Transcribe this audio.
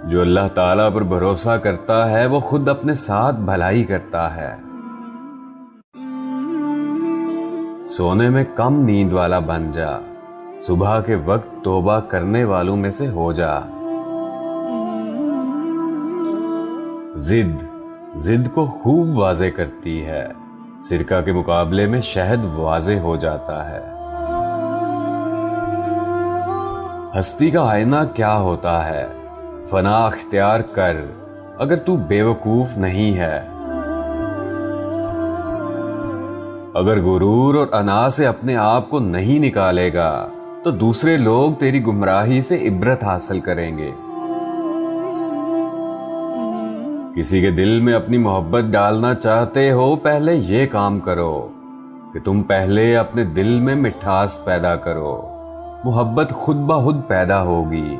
जो अल्लाह ताला पर भरोसा करता है वो खुद अपने साथ भलाई करता है। सोने में कम नींद वाला बन जा, सुबह के वक्त तौबा करने वालों में से हो जा। जिद जिद को खूब वाजे करती है, सिरका के मुकाबले में शहद वाजे हो जाता है। हस्ती का आईना क्या होता है, फना अख्तियार कर अगर तू बेवकूफ नहीं है। अगर गुरूर और अना से अपने आप को नहीं निकालेगा तो दूसरे लोग तेरी गुमराही से इब्रत हासिल करेंगे। किसी के दिल में अपनी मोहब्बत डालना चाहते हो, पहले ये काम करो कि तुम पहले अपने दिल में मिठास पैदा करो, मोहब्बत खुद ब खुद पैदा होगी।